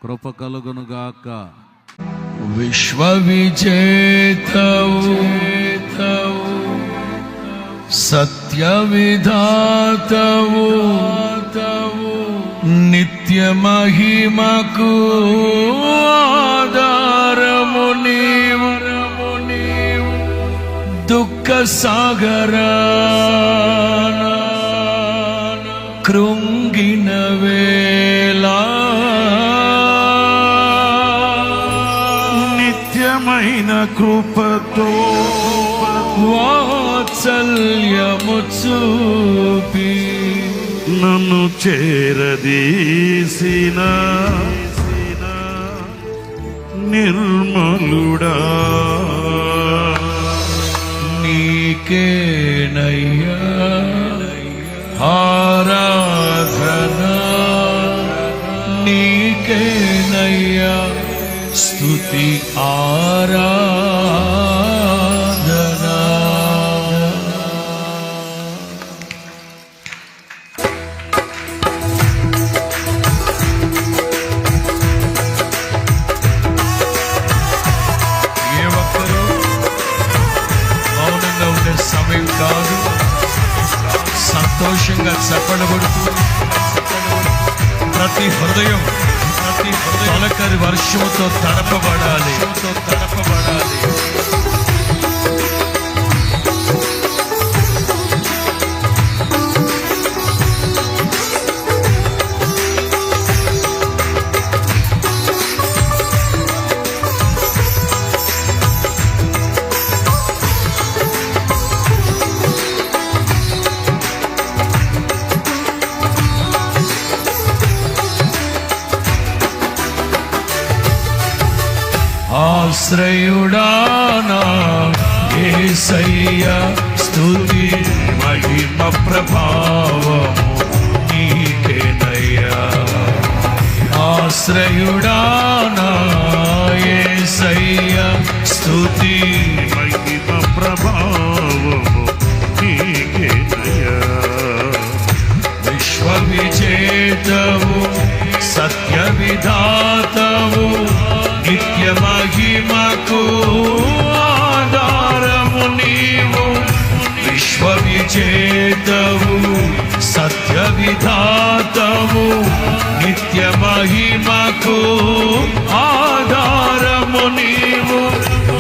కృప కలుగునుగాక. విశ్వ విజేతవు సత్య విధాతవు నిత్య మహిమకు ఆధారము నీవు దుఃఖ సాగరాన కృంగిన వేళ నిత్యమైన కృపతో వాత్సల్యము చూపి నన్ను చేరదీసిన నిర్మలుడా నీకేనయ్యా ఆరాధన, నీకేనయ్యా స్తుతి ఆరాధన. ఏ ఒక్కరూ మౌనంగా ఉండే సమయం కాదు. సంతోషంగా చప్పడబడుతూ ప్రతి హృదయం తొలకరి వర్షంతో తడపబడాలి. ఆశ్రయుడానా యేసయ్యా స్తుతి మహిమ ప్రభావము నీకేనయ్యా. ఆశ్రయుడానా యేసయ్యా స్తుతి మహిమ ప్రభావము నీకేనయ్యా. విశ్వ విజేతవు సత్య విధాతవు నిత్య మహిమకు ఆధారము నీవు. విశ్వ విజేతవు సత్య విధాతవు నిత్య మహిమకు ఆధారము నీవు.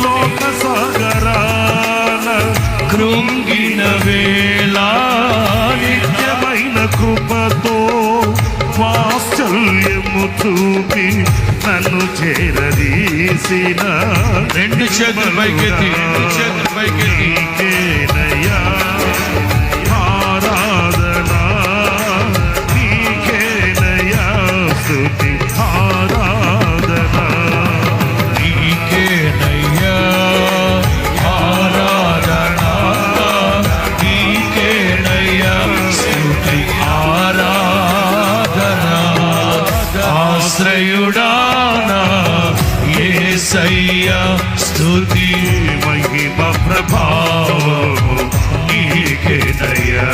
లోక సాగరాన కృంగిన వేళ నిత్యమైన కృపతో వాత్సల్యము చూపి నన్ను చేరదీసిన రెండు చేతులు పైకెత్తి నీకేనయ్యా ఆరాధన, నీకేనయ్యా స్తుతి ఆరాధన. నీకేనయ్యా ఆరాధన, నీకేనయ్యా స్తుతి ఆరాధన. ఆశ్రయుడానా యేసయ్యా స్తుతి మహిమ ప్రభావము నీకేనయ్యా.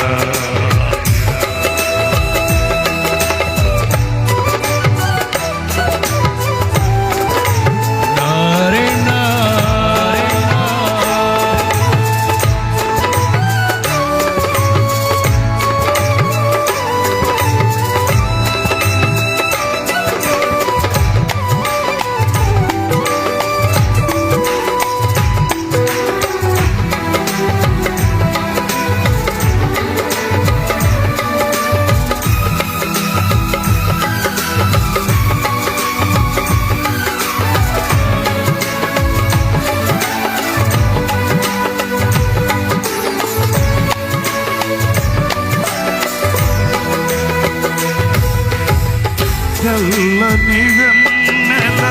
చల్లని వెన్నెల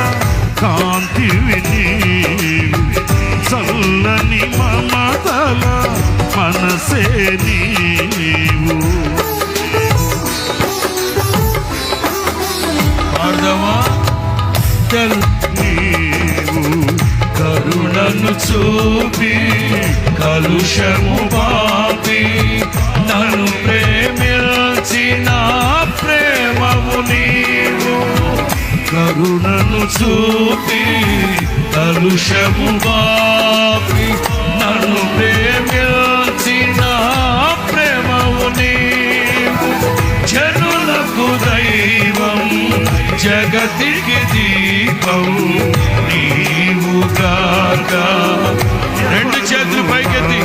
కాంతివి నీవు, చల్లని మమతల మనసే నీవు. నీవు కరుణను చూపి కలుషము పాపి నన్ను ప్రేమించిన ప్రేమము నీవు. కరుణను చూపి కలుషము బాపి నన్ను ప్రేమించిన ప్రేమవు నీవు జనులకు దైవం జగతికి దీపం నీవుగాక. రెండు చేతులు పైకెత్తి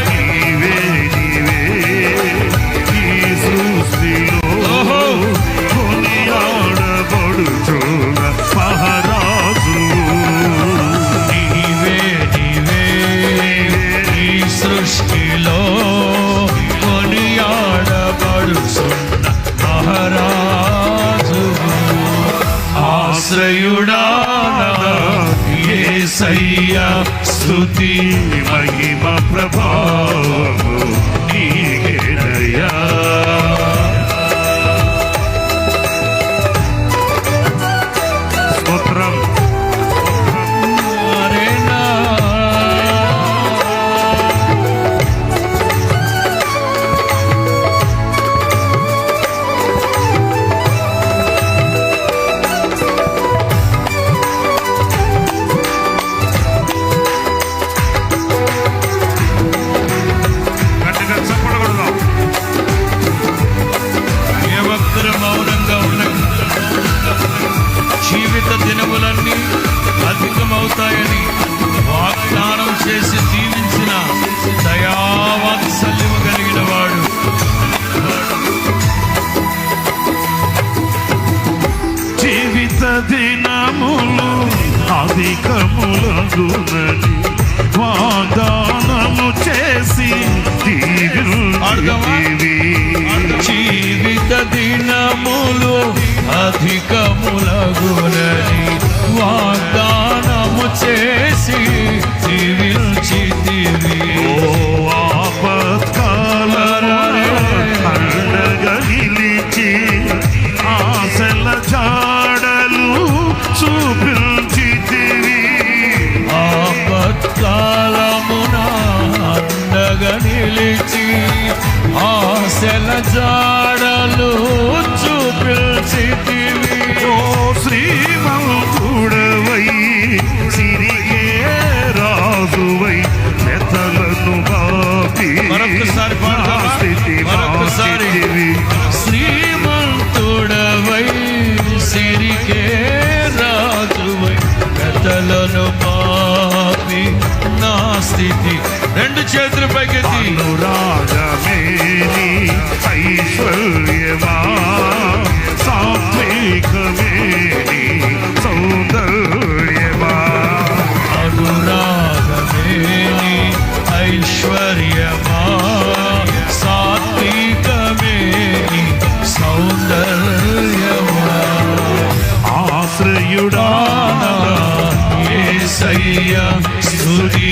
నీవే నీవే ఈ సృష్టిలో కొనియాడబడుచున్న మహారాజు. నీవే నీవే ఈ సృష్టిలో కొనియాడబడుచున్న మహారాజు. ఆశ్రయుడా యేసయ్యా స్తుతి మహిమ ప్రభావము నీకేనయ్యా. స్తోత్రం. అరేనా గట్టిగా చప్పడకూడదు. ఏ ఒక్కరు మౌనంగా ఉన్న జీవిత దినములన్నీ అధికమవుతాయని వాగ్దానం చేసి దీవించిన దయావాత్సల్యము కలిగిన వాడు. జీవిత దినములు అధికములగునని వాగ్దానము చేసి దీవించితివి. జీవిత దినములు అధికములగునని వాగ్దానము చేసి దీవించితివి. ఓ ఆపత్కాలమున అండగా నిలిచి ఆశల జాడలు చూపించితివి. ఆపత్కాలమున అండగా నిలిచి ఆశల జాడలు చూపించితివి. ఓ శ్రీమంతుడవై సిరిగే రాజువై మెతలను బాపి మరొకసారి పాడదామా? స్థితి మరొకసారి. మార్చితివి. శ్రీమంతుడవై సిరికే రాజువై కథలను పాపి నా స్థితి. రెండు చేతులు పైకెత్తి అనురాగమేని ఐశ్వర్యమా సాత్వికమేని సౌందర్యమా. అనురాగమేని ఐశ్వర్యమా సాత్వికమేని సౌందర్యమా. ఆశ్రయుడా యేసయ్యా స్తుతి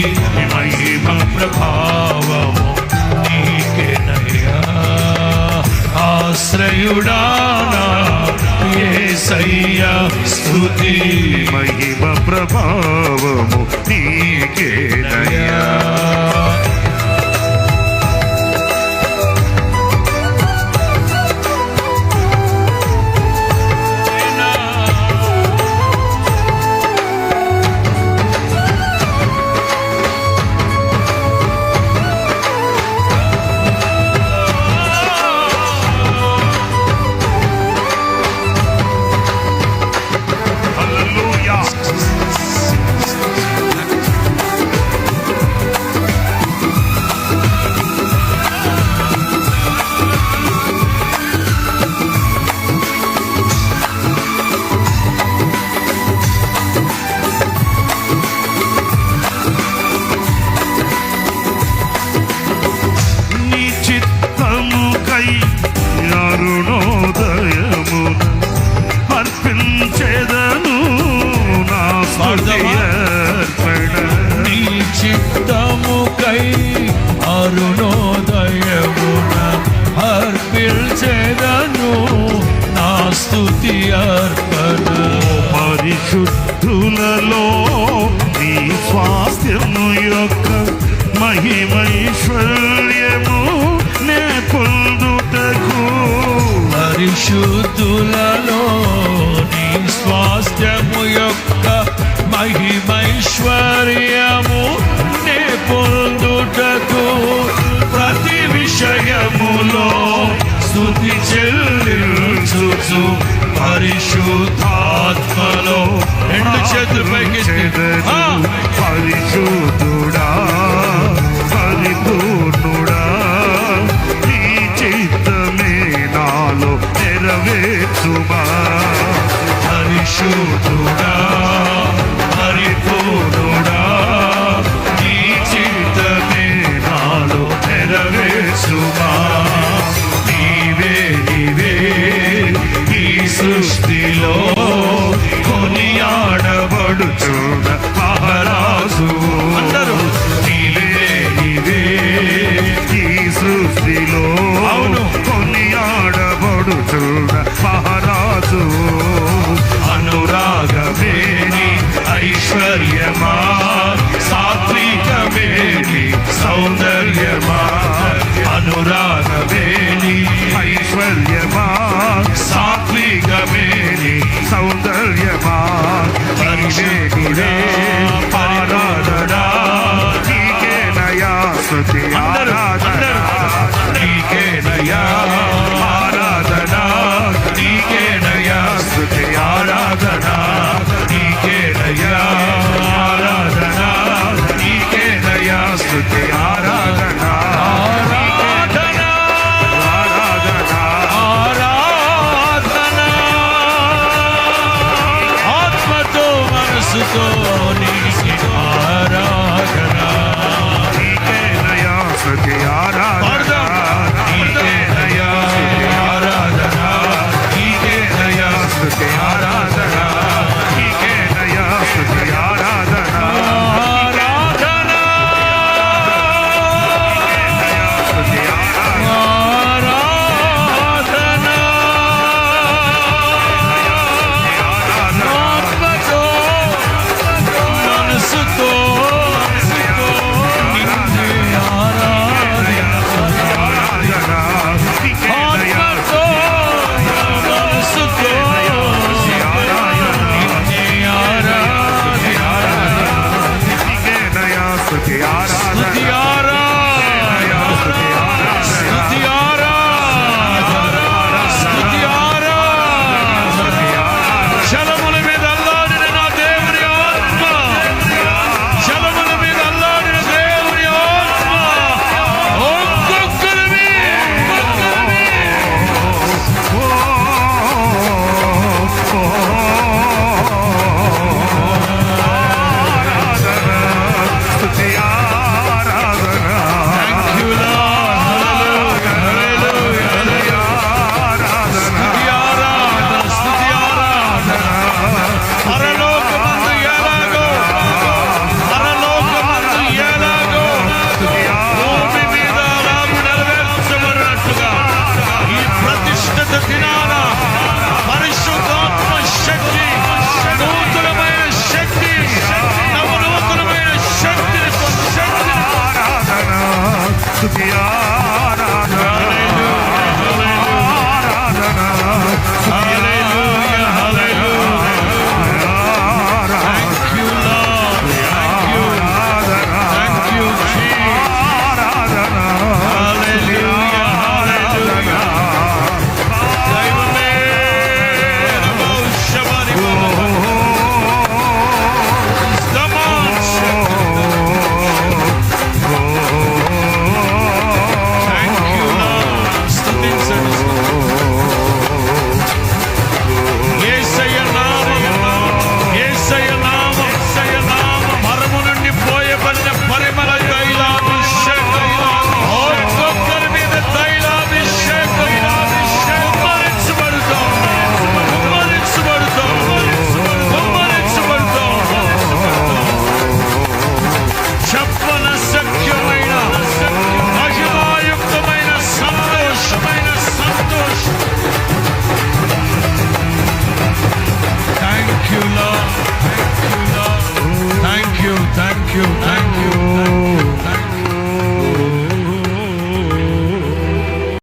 మహిమ ప్రభావము నీకేనయ్యా. ఆశ్రయుడా యేసయ్యా స్తుతి మహిమ ప్రభావము నీకేనయ్యా. హల్లెలూయా. నీ చిత్తముకై అరుణోదయమున అర్పించెదను నా స్తుతి అర్పణ. నీ చిత్తముకై అరుణోదయమున అర్పించెదను నా స్తుతి అర్పణ. పరిశుద్ధులలో నీ స్వాస్థ్యము యొక్క మహిమైశ్వర్యము నే పొందుటకు పరిశుద్ధులలో నీ స్వా యేసు పరిశుద్ధాత్మలో రెండు చేతులు పైకెత్తి ఆ! పరిశుద్ధుడా పరిపూర్ణుడా నీ చిత్తమే నాలో నెరవేర్చుమా పరిశుద్ధుడా పరిపూర్ణుడా నీ చిత్తమే నాలో నెరవేర్చుమా నీవే నీవే ఈ సృష్టిలో కొనియాడబడుచున్న మహారాజు అందరూ నీవే నీవే ఈ సృష్టిలో అవును. కొనియాడబడుచున్న మహారాజు అనురాగమేని ఐశ్వర్యమా సాత్వికమేని సౌందర్యమా అనురాగమేని ఐశ్వర్యమా సాత్వికమేని సౌందర్యమా పరిశుద్ధుడా పరిపాలనా నీకే నయా స్తుతి ఆరాధన నీకేనయా ఆరాధన నీకేనయా స్తుతి ఆరాధన నీకేనయా ఆరాధన నీకేనయా స్తుతి ఆరాధన ఆరాధన ఆరాధన ఆరాధన ఆత్మతో మనసుతో